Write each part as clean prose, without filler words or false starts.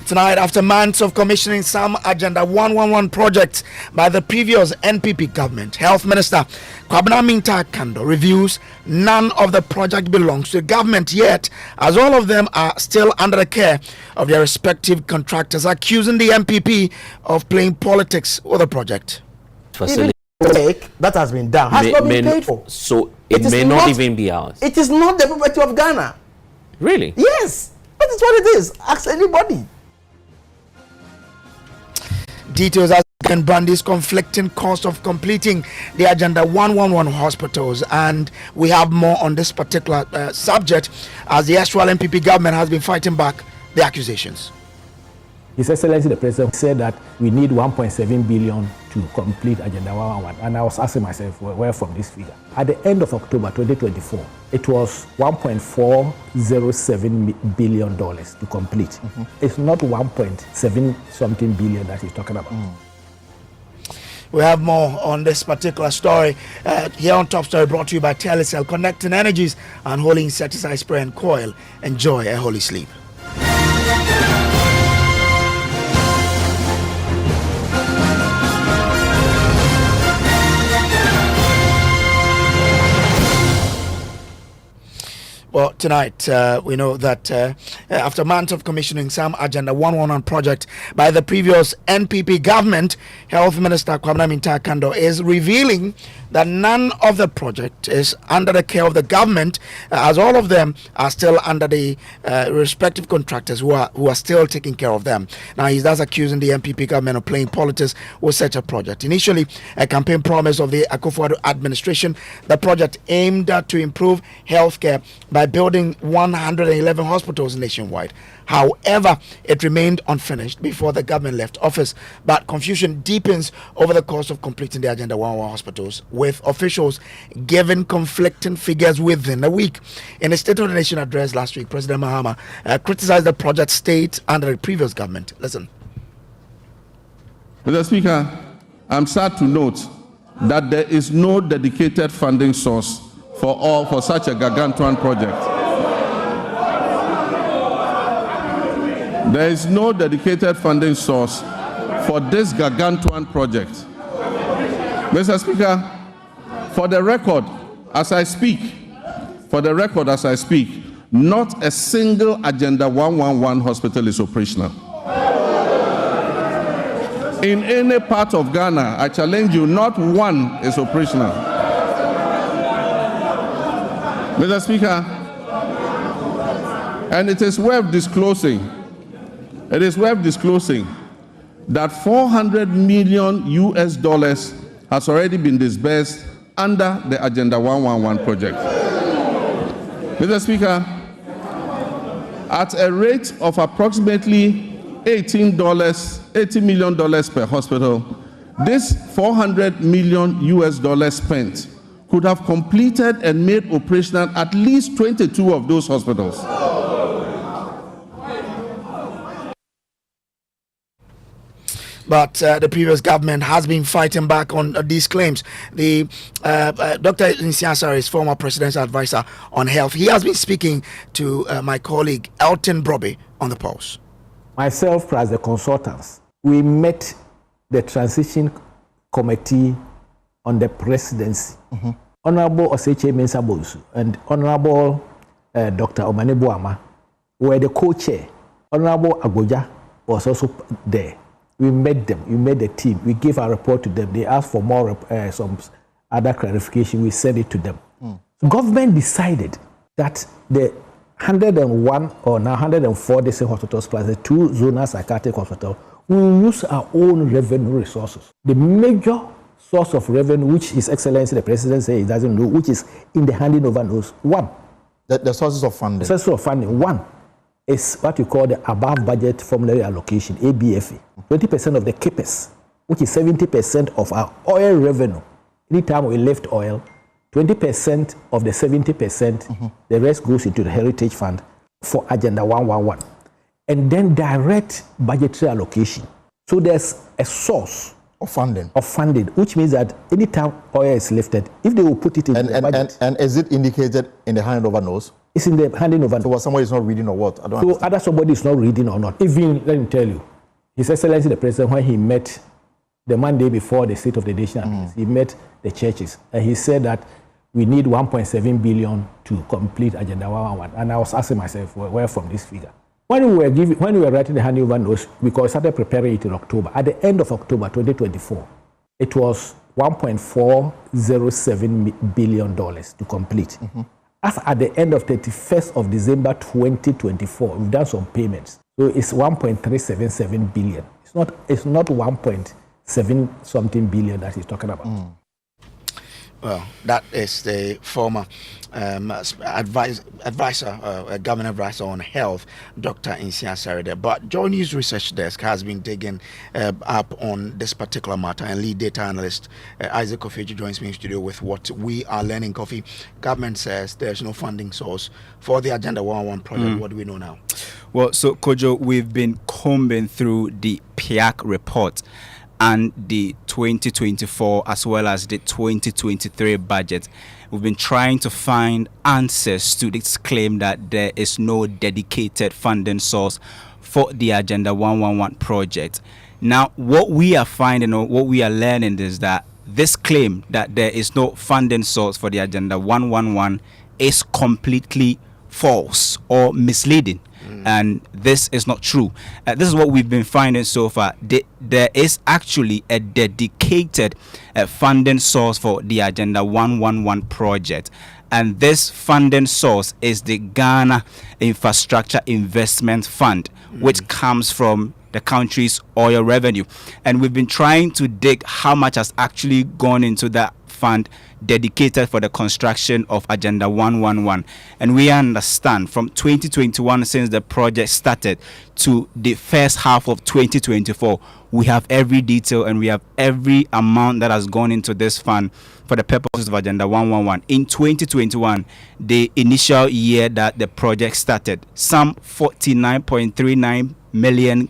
Tonight, after months of commissioning some Agenda 111 projects by the previous NPP government, Health Minister Akufo-Addo reviews none of the project belongs to the government yet, as all of them are still under the care of their respective contractors, accusing the NPP of playing politics with the project. That has been done has not been paid for. So it may not even be ours. It is not the property of Ghana. Really? Yes. That is what it is. Ask anybody. Details as can Brandy's conflicting cost of completing the Agenda 111 hospitals, and we have more on this particular subject as the actual NPP government has been fighting back the accusations. His Excellency the President said that we need 1.7 billion to complete Agenda 111, and I was asking myself where from this figure. At the end of October 2024, it was $1.407 billion to complete. It's not 1.7 something billion that he's talking about. We have more on this particular story here on Top Story, brought to you by Telecel, connecting energies and holy insecticide spray and coil. Enjoy a holy sleep. Well, tonight, we know that after months of commissioning some Agenda 111 project by the previous NPP government, Health Minister Akufo-Addo is revealing that none of the project is under the care of the government, as all of them are still under the respective contractors who are still taking care of them. Now, he's thus accusing the NPP government of playing politics with such a project. Initially, a campaign promise of the Akufo-Addo administration, the project aimed to improve healthcare by building 111 hospitals nationwide. However, it remained unfinished before the government left office. But confusion deepens over the cost of completing the Agenda 111 hospitals, with officials giving conflicting figures within a week. In a State of the Nation address last week, President Mahama criticized the project state under the previous government. Listen. Mr. Speaker, I'm sad to note that there is no dedicated funding source for such a gargantuan project. There is no dedicated funding source for this gargantuan project. Mr. Speaker, for the record, as I speak, not a single Agenda 111 hospital is operational. In any part of Ghana, I challenge you, not one is operational. Mr. Speaker, and it is worth disclosing that $400 million has already been disbursed under the Agenda 111 project. Mr. Speaker, at a rate of approximately $80 million per hospital, this $400 million spent could have completed and made operational at least 22 of those hospitals. But the previous government has been fighting back on these claims. The Dr. Nsiasare is former presidential advisor on health. He has been speaking to my colleague Elton Broby on the Pulse. Myself plus the consultants, we met the transition committee on the presidency. Honorable Oseche Mensah and Honorable Dr. Omane Boama were the co-chair. Honorable Agoja was also there. We met them, we made the team, we gave our report to them. They asked for more, some other clarification, we sent it to them. So government decided that the 101 or now 104 district hospitals plus the 2 zonal psychiatric hospitals will use our own revenue resources. The major source of revenue, which His Excellency the President says he doesn't know, which is in the handing over those, one. The sources of funding. Sources of funding, one is what we call the above budget formulary allocation, ABFA. 20% of the CAPEX, which is 70% of our oil revenue. Anytime we lift oil, 20% of the 70%, the rest goes into the Heritage Fund for Agenda 111. And then direct budgetary allocation. So there's a source of funding, which means that anytime oil is lifted, if they will put it in the budget. And is it indicated in the handover notes? It's in the handing over. So what, somebody is not reading or what? I don't So understand. either somebody is not reading or not. Even, let me tell you, His Excellency the President, when he met the Monday before the State of the Nation address, he met the churches and he said that we need 1.7 billion to complete Agenda 111. And I was asking myself, where from this figure? When we were writing the handover notes, because we started preparing it in October, at the end of October 2024, it was $1.407 billion to complete. As at the end of 31st of December 2024, we've done some payments. So it's 1.377 billion. It's not 1.7 something billion that he's talking about. Well, that is the former advisor, government advisor on health, Dr. Insia Saride. But Joy News Research Desk has been digging up on this particular matter, and lead data analyst Isaac Kofi joins me in studio with what we are learning. Kofi, government says there's no funding source for the Agenda 111 project. What do we know now? Well, so Kojo, we've been combing through the PIAC report and the 2024 as well as the 2023 budget. We've been trying to find answers to this claim that there is no dedicated funding source for the Agenda 111 project. Now, what we are finding or what we are learning is that this claim that there is no funding source for the Agenda 111 is completely false or misleading. And this is not true. This is what we've been finding so far. There is actually a dedicated funding source for the Agenda 111 project. And this funding source is the Ghana Infrastructure Investment Fund, which comes from the country's oil revenue. And we've been trying to dig how much has actually gone into that fund dedicated for the construction of Agenda 111. And we understand from 2021, since the project started, to the first half of 2024, we have every detail and we have every amount that has gone into this fund for the purposes of Agenda 111. In 2021, the initial year that the project started, some $49.39 million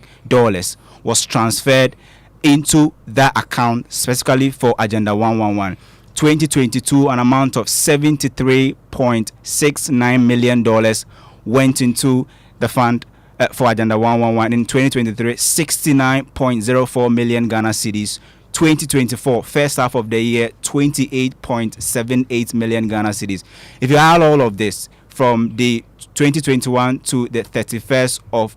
was transferred into that account specifically for Agenda 111. 2022, an amount of $73.69 million went into the fund for Agenda 111. In 2023, 69.04 million Ghana cedis. 2024, first half of the year, 28.78 million Ghana cedis. If you add all of this from the 2021 to the 31st of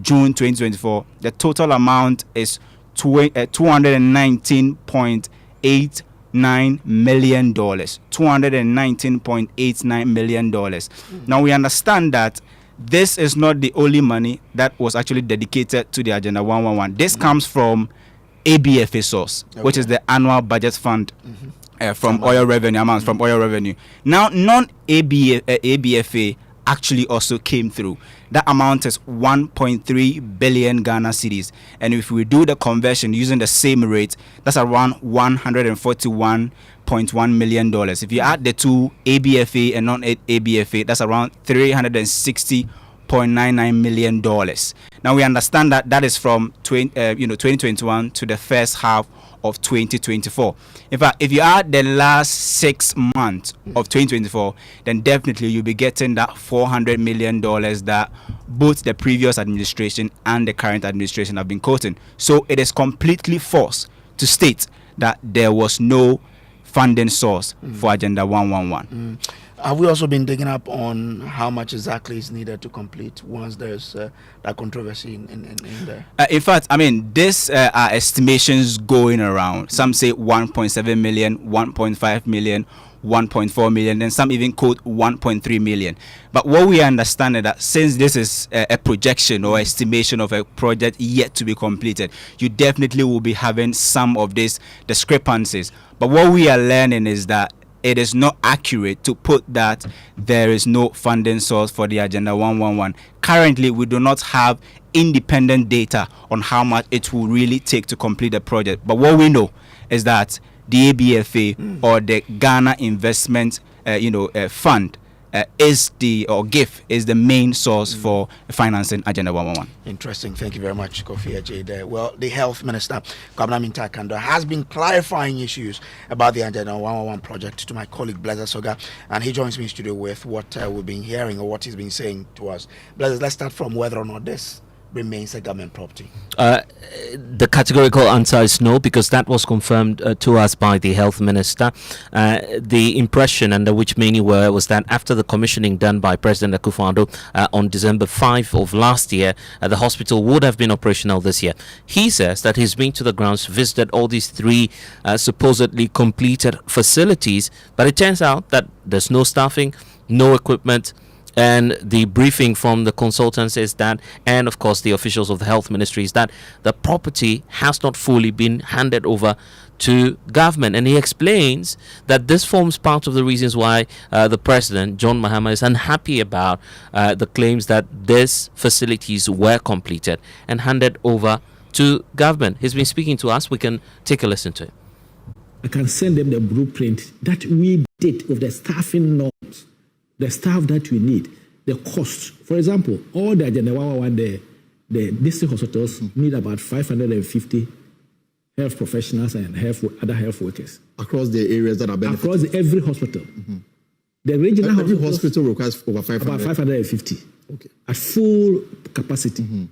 June 2024, the total amount is $219.89 million. $219.89 million. Now we understand that this is not the only money that was actually dedicated to the Agenda 111. This comes from ABFA source, which is the annual budget fund from oil revenue, amounts from oil revenue. Now, non-ABFA actually also came through. That amount is 1.3 billion Ghana cedis. And if we do the conversion using the same rate, that's around $141.1 million. If you add the two, ABFA and non-ABFA, that's around $360.99 million. Now we understand that that is from 2021 to the first half of 2024. In fact, if you add the last 6 months of 2024, then definitely you'll be getting that $400 million that both the previous administration and the current administration have been quoting. So it is completely false to state that there was no funding source for Agenda 111. Have we also been digging up on how much exactly is needed to complete once there's that controversy in there? In fact, I mean, these are estimations going around. Some say 1.7 million, 1.5 million, 1.4 million, and some even quote 1.3 million. But what we understand is that since this is a projection or estimation of a project yet to be completed, you definitely will be having some of these discrepancies. But what we are learning is that it is not accurate to put that there is no funding source for the Agenda 111. Currently, we do not have independent data on how much it will really take to complete the project. But what we know is that the ABFA or the Ghana Investment Fund GIF is the main source for financing Agenda 111. Interesting. Thank you very much, Akufo-Addo there. Well, the Health Minister, Kwabena Minta-Kando, has been clarifying issues about the Agenda 111 project to my colleague Blazer Soga, and he joins me in studio with what we've been hearing or what he's been saying to us. Blazer, let's start from whether or not this remains a government property. The categorical answer is no, because that was confirmed to us by the health minister. The impression under which many were was that after the commissioning done by President Akufo-Addo on December 5 of last year, the hospital would have been operational this year. He says that he's been to the grounds, visited all these three supposedly completed facilities, but it turns out that there's no staffing, no equipment, and the briefing from the consultants is that, and of course the officials of the health ministry, is that the property has not fully been handed over to government. And he explains that this forms part of the reasons why the president, John Mahama, is unhappy about the claims that these facilities were completed and handed over to government. He's been speaking to us. We can take a listen to it. I can send them the blueprint that we did with the staffing norms, the staff that we need, the costs. For example, all the Agenda 111, the district hospitals need about 550 health professionals and other health workers. Across the areas that are benefited? Across every hospital. The regional every hospital requires over 500? About 550 okay. At full capacity.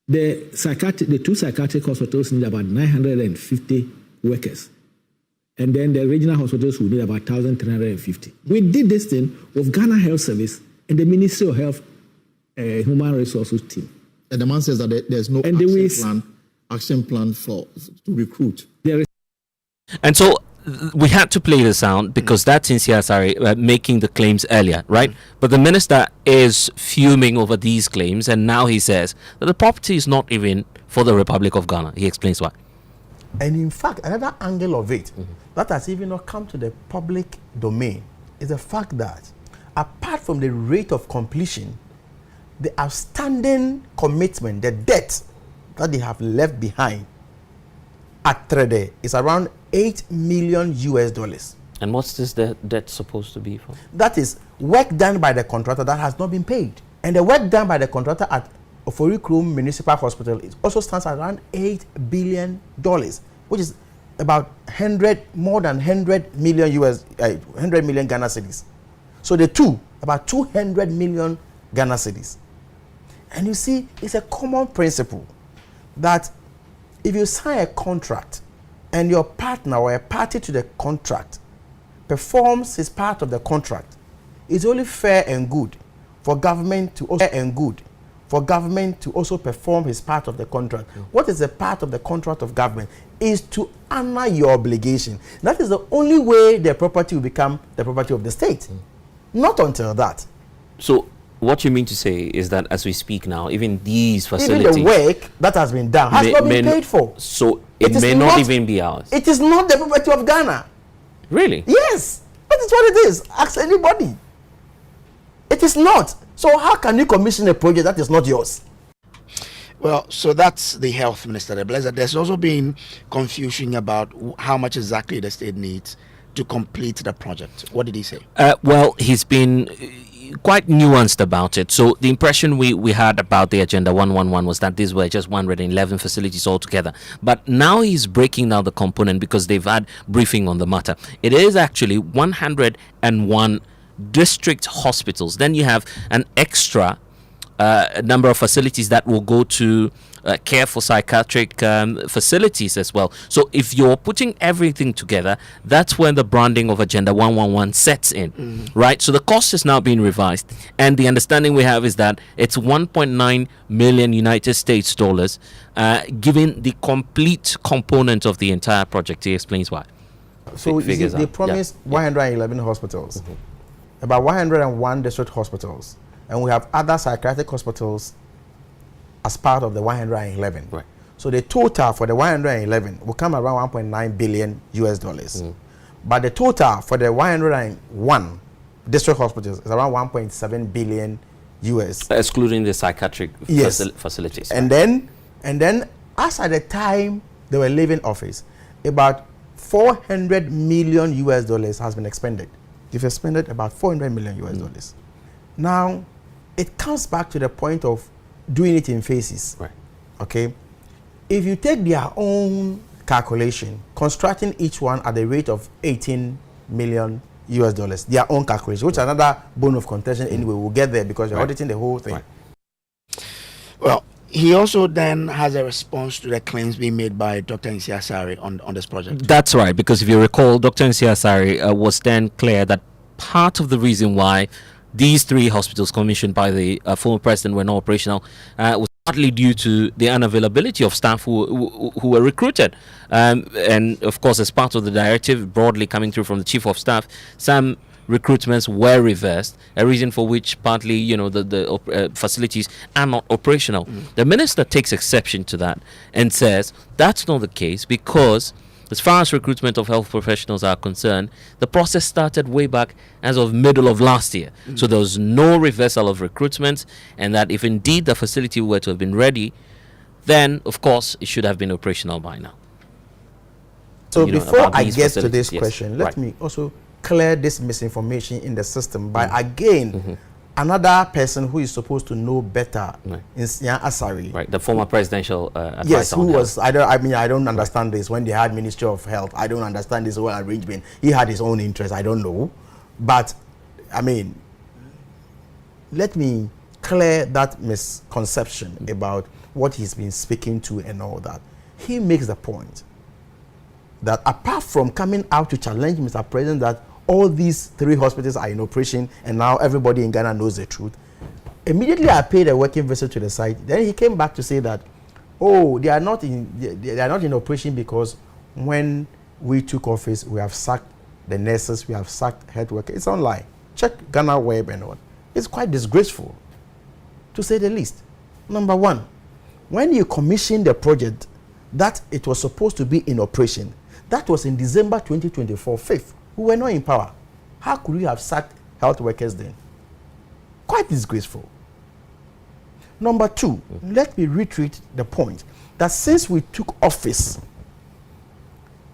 The two psychiatric hospitals need about 950 workers. And then the regional hospitals will need about 1,350. We did this thing with Ghana Health Service and the Ministry of Health Human Resources team. And the man says that there's no action plan to recruit. And so we had to play the sound because that's in CSRA making the claims earlier, right? But the minister is fuming over these claims, and now he says that the property is not even for the Republic of Ghana. He explains why. And in fact, another angle of it that has even not come to the public domain is the fact that apart from the rate of completion, the outstanding commitment, the debt that they have left behind at Trede is around $8 million. And what's this debt supposed to be for? That is work done by the contractor that has not been paid. And the work done by the contractor at Oforikrum Municipal Hospital also stands at around $8 billion, which is about more than 100 million Ghana cedis. So the two, about 200 million Ghana cedis. And you see, it's a common principle that if you sign a contract and your partner or a party to the contract performs his part of the contract, it's only fair and good for government to also perform his part of the contract. What is the part of the contract of government? Is to honor your obligation. That is the only way the property will become the property of the state. Not until that. So what you mean to say is that as we speak now, even these facilities, even the work that has been done has not been paid for. So it may not even be ours. It is not the property of Ghana. Really? Yes. That is what it is. Ask anybody. It is not. So how can you commission a project that is not yours? Well, so that's the health minister. There's also been confusion about how much exactly the state needs to complete the project. What did he say? Well, he's been quite nuanced about it. So the impression we had about the Agenda 111 was that these were just 111 facilities altogether. But now he's breaking down the component because they've had briefing on the matter. It is actually 101 district hospitals. Then you have an extra number of facilities that will go to care for psychiatric facilities as well. So if you're putting everything together, that's when the branding of Agenda 111 sets in, right? So the cost is now being revised, and the understanding we have is that it's 1.9 million United States dollars, given the complete component of the entire project. He explains why. So they promised 111 hospitals, about 101 district hospitals, and we have other psychiatric hospitals as part of the 111. Right. So the total for the 111 will come around 1.9 billion US dollars. But the total for the 101 district hospitals is around 1.7 billion US. Excluding the psychiatric facilities. And then as at the time they were leaving office, about 400 million US dollars has been expended. They've expended about 400 million US dollars. Now, it comes back to the point of doing it in phases. Right. Okay? If you take their own calculation, constructing each one at the rate of 18 million US dollars, their own calculation, which is another bone of contention anyway, we'll get there because you're auditing the whole thing. Right. Well, he also then has a response to the claims being made by Dr. Nsiasari on this project. That's right, because if you recall, Dr. Nsiasari was then clear that part of the reason why these 3 hospitals commissioned by the former president were not operational was partly due to the unavailability of staff who were recruited. And of course, as part of the directive broadly coming through from the chief of staff, some recruitments were reversed, a reason for which partly, the facilities are not operational. The minister takes exception to that and says that's not the case because as far as recruitment of health professionals are concerned, the process started way back as of middle of last year. So there was no reversal of recruitment, and that if indeed the facility were to have been ready, then of course it should have been operational by now. So before I get to this yes, question, let me also clear this misinformation in the system by again another person who is supposed to know better, Nsian Asari. Right, the former presidential advisor. Yes, who on was I don't understand this. When they had Ministry of Health, I don't understand this whole arrangement. He had his own interest, I don't know. But I mean, let me clear that misconception about what he's been speaking to and all that. He makes the point that apart from coming out to challenge Mr. President that all these 3 hospitals are in operation and now everybody in Ghana knows the truth, immediately I paid a working visit to the site. Then he came back to say that, oh, they are not in operation because when we took office, we have sacked the nurses, we have sacked health workers. It's online. Check Ghana Web and all. It's quite disgraceful, to say the least. Number one, when you commissioned the project that it was supposed to be in operation, that was in December 2024, 5th. We were not in power. How could we have sacked health workers then? Quite disgraceful. Number two, let me reiterate the point that since we took office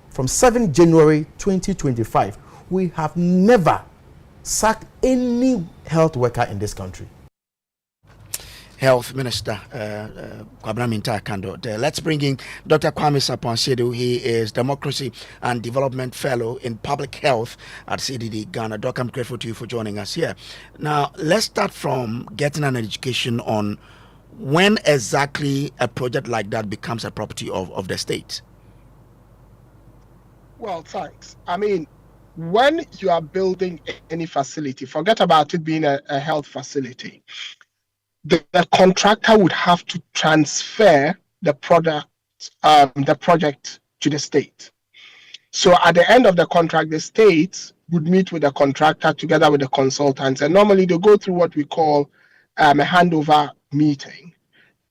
from 7 January 2025, we have never sacked any health worker in this country. Health Minister Kwabena Akufo-Addo. Let's bring in Dr. Kwame Sapon-Sedu. He is Democracy and Development Fellow in Public Health at CDD Ghana. Doc, I'm grateful to you for joining us here. Now, let's start from getting an education on when exactly a project like that becomes a property of the state. Well, thanks. I mean, when you are building any facility, forget about it being a health facility. The contractor would have to transfer the project to the state. So at the end of the contract, the state would meet with the contractor together with the consultants, and normally they go through what we call a handover meeting.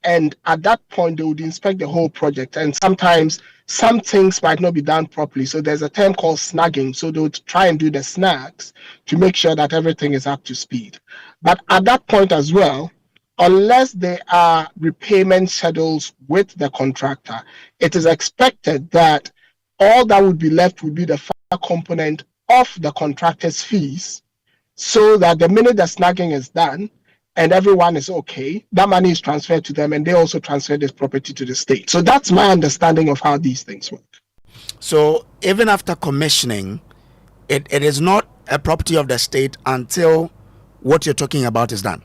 And at that point, they would inspect the whole project. And sometimes some things might not be done properly. So there's a term called snagging. So they would try and do the snags to make sure that everything is up to speed. But at that point as well, unless there are repayment schedules with the contractor, it is expected that all that would be left would be the final component of the contractor's fees, so that the minute the snagging is done and everyone is okay, that money is transferred to them and they also transfer this property to the state. So that's my understanding of how these things work. So even after commissioning, it is not a property of the state until what you're talking about is done.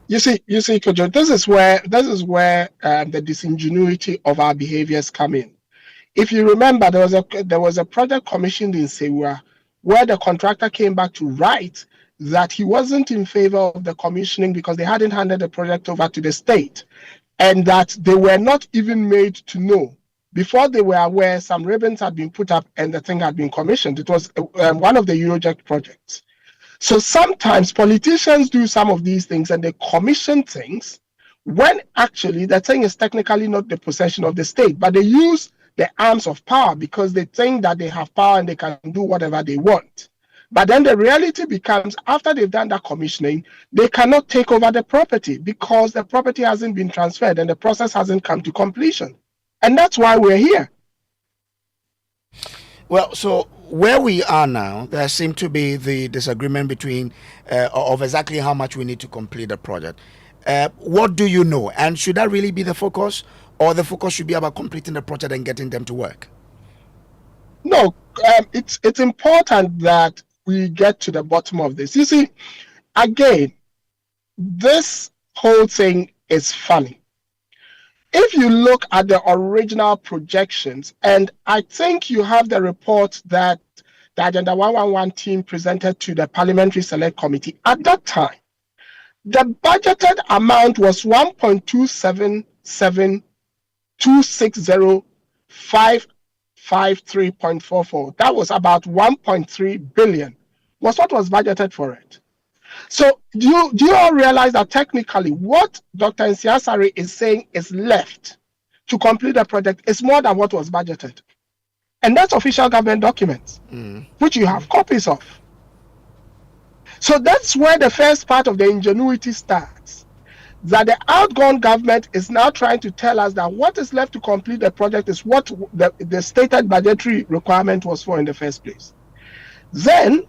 You see, Kojo, this is where the disingenuity of our behaviors come in. If you remember, there was a project commissioned in Sewa where the contractor came back to write that he wasn't in favor of the commissioning because they hadn't handed the project over to the state, and that they were not even made to know. Before they were aware, some ribbons had been put up and the thing had been commissioned. It was one of the Euroject projects. So sometimes politicians do some of these things and they commission things when actually the thing is technically not the possession of the state, but they use the arms of power because they think that they have power and they can do whatever they want. But then the reality becomes, after they've done that commissioning, they cannot take over the property because the property hasn't been transferred and the process hasn't come to completion. And that's why we're here. Well, so where we are now, there seems to be the disagreement between of exactly how much we need to complete the project. What do you know? And should that really be the focus, or the focus should be about completing the project and getting them to work? No, it's important that we get to the bottom of this. You see, again, this whole thing is funny. If you look at the original projections, and I think you have the report that the Agenda 111 team presented to the Parliamentary Select Committee, at that time, the budgeted amount was 1.277260553.44. That was about 1.3 billion was what was budgeted for it. So do you all realize that technically what Dr. Nsiasari is saying is left to complete the project is more than what was budgeted? And that's official government documents, which you have copies of. So that's where the first part of the ingenuity starts. That the outgone government is now trying to tell us that what is left to complete the project is what the stated budgetary requirement was for in the first place. Then,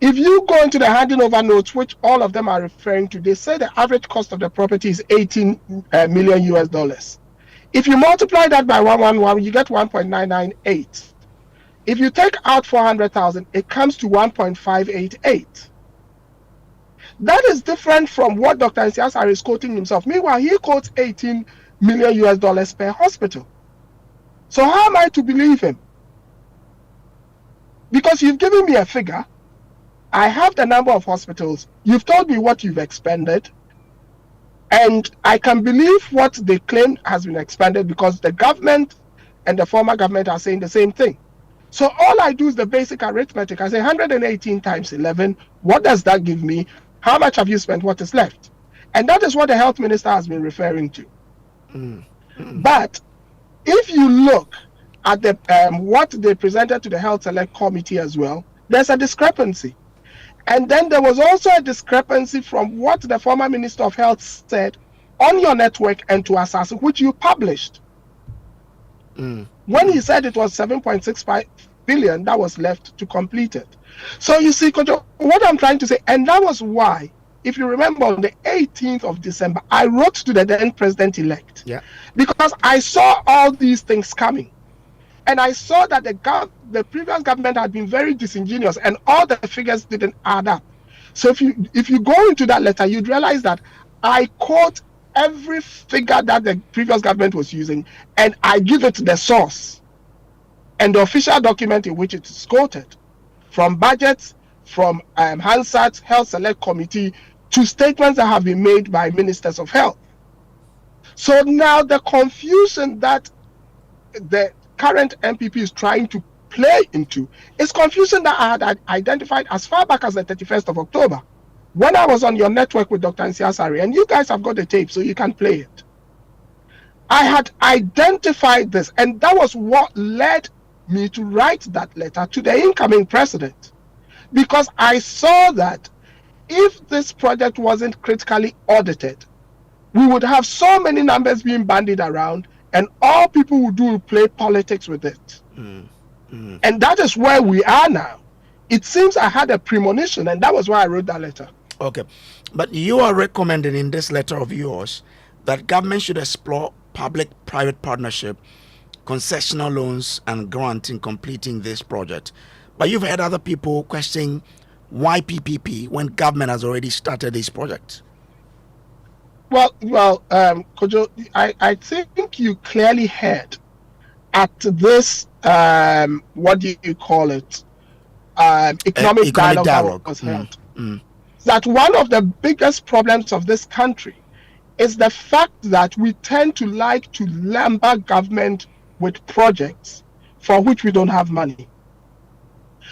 if you go into the handing over notes, which all of them are referring to, they say the average cost of the property is 18 million US dollars. If you multiply that by 111, you get 1.998. If you take out 400,000, it comes to 1.588. That is different from what Dr. Nsiasari is quoting himself. Meanwhile, he quotes 18 million US dollars per hospital. So how am I to believe him? Because you've given me a figure. I have the number of hospitals. You've told me what you've expended. And I can believe what they claim has been expended because the government and the former government are saying the same thing. So all I do is the basic arithmetic. I say 118 times 11. What does that give me? How much have you spent? What is left? And that is what the health minister has been referring to. But if you look at the what they presented to the Health Select Committee as well, there's a discrepancy. And then there was also a discrepancy from what the former Minister of Health said on your network and to us, which you published. When he said it was 7.65 billion that was left to complete it. So you see, Kojo, what I'm trying to say, and that was why, if you remember, on the 18th of December, I wrote to the then president-elect. Yeah. Because I saw all these things coming. And I saw that the previous government had been very disingenuous and all the figures didn't add up. So if you go into that letter, you'd realize that I quote every figure that the previous government was using and I give it the source and the official document in which it is quoted, from budgets, from Hansard Health Select Committee to statements that have been made by ministers of health. So now the confusion that the current MPP is trying to play into is confusion that I had identified as far back as the 31st of October when I was on your network with Dr. Nsiasari, and you guys have got the tape so you can play it. I had identified this, and that was what led me to write that letter to the incoming president, because I saw that if this project wasn't critically audited, we would have so many numbers being bandied around and all people would do is play politics with it. And that is where we are now. It seems I had a premonition, and that was why I wrote that letter. Okay. But you are recommending in this letter of yours that government should explore public-private partnership, concessional loans, and grant in completing this project. But you've heard other people questioning why PPP when government has already started this project. Well, Kojo, I think you clearly heard at this, what do you call it, economic dialogue that was held, that one of the biggest problems of this country is the fact that we tend to like to lumber government with projects for which we don't have money.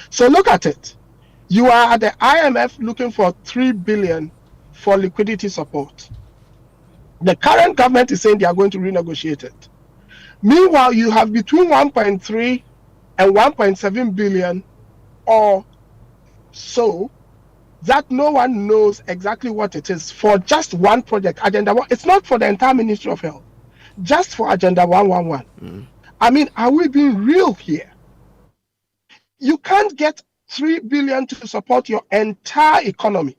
So look at it. You are at the IMF looking for 3 billion for liquidity support. The current government is saying they are going to renegotiate it. Meanwhile, you have between 1.3 and 1.7 billion or so that no one knows exactly what it is for just one project, Agenda 1. It's not for the entire Ministry of Health, just for Agenda 111. I mean, are we being real here? You can't get 3 billion to support your entire economy.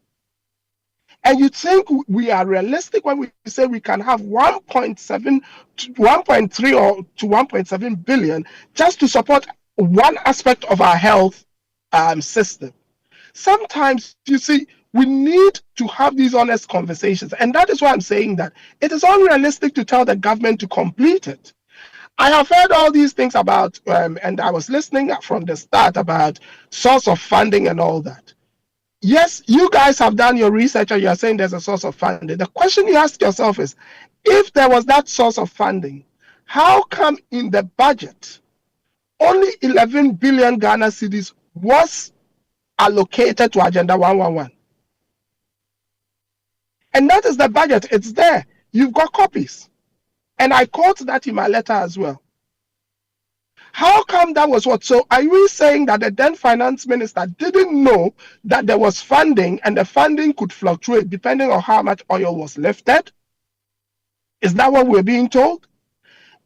And you think we are realistic when we say we can have 1.7 to 1.3 or to 1.7 billion just to support one aspect of our health system? Sometimes, you see, we need to have these honest conversations. And that is why I'm saying that it is unrealistic to tell the government to complete it. I have heard all these things about, and I was listening from the start about source of funding and all that. Yes, you guys have done your research and you're saying there's a source of funding. The question you ask yourself is, if there was that source of funding, how come in the budget only 11 billion Ghana cedis was allocated to Agenda 111? And that is the budget. It's there. You've got copies. And I quote that in my letter as well. How come that was what? So are we saying that the then finance minister didn't know that there was funding and the funding could fluctuate depending on how much oil was lifted? Is that what we're being told?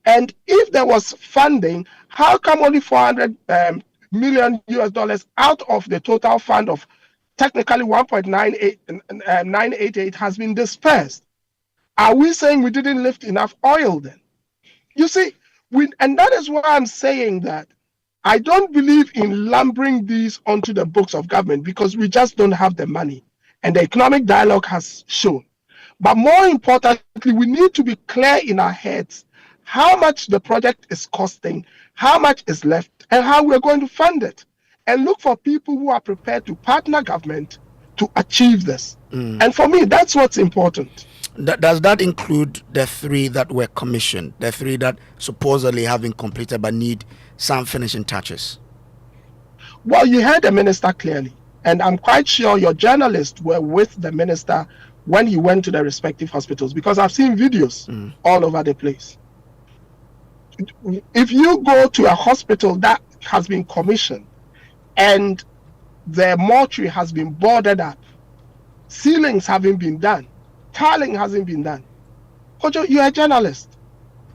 And if there was funding, how come only 400 million US dollars out of the total fund of technically 1.988 has been dispersed? Are we saying we didn't lift enough oil then? You see, and that is why I'm saying that I don't believe in lumbering these onto the books of government because we just don't have the money. And the economic dialogue has shown. But more importantly, we need to be clear in our heads how much the project is costing, how much is left, and how we're going to fund it. And look for people who are prepared to partner government to achieve this. And for me, that's what's important. Does that include the 3 that were commissioned, the 3 that supposedly have been completed but need some finishing touches? Well, you heard the minister clearly, and I'm quite sure your journalists were with the minister when he went to the respective hospitals, because I've seen videos all over the place. If you go to a hospital that has been commissioned and the mortuary has been boarded up, ceilings haven't been done, tiling hasn't been done. Kojo, you're a journalist.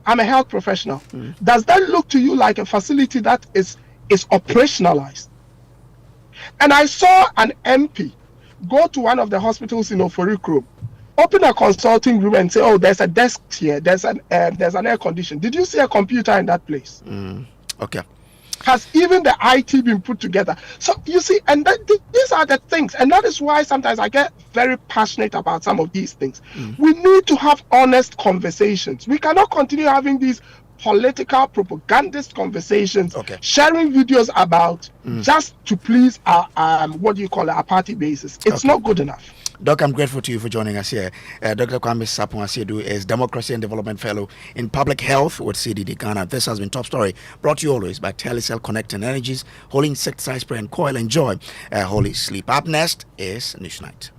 I'm a health professional. Does that look to you like a facility that is operationalized? And I saw an MP go to one of the hospitals in Oforikrom, open a consulting room and say, oh, there's a desk here, there's an air condition. Did you see a computer in that place? Okay. Has even the IT been put together? So you see, and these are the things, and that is why sometimes I get very passionate about some of these things. We need to have honest conversations. We cannot continue having these political propagandist conversations, sharing videos about just to please our our party basis. It's not good enough. Doc, I'm grateful to you for joining us here. Dr. Kwame Sapon-Asiedu is Democracy and Development Fellow in Public Health with CDD Ghana. This has been Top Story, brought to you always by Telecel Connecting Energies, Holy Insecticide Spray and Coil. Enjoy Holy Sleep. Up next is News Night.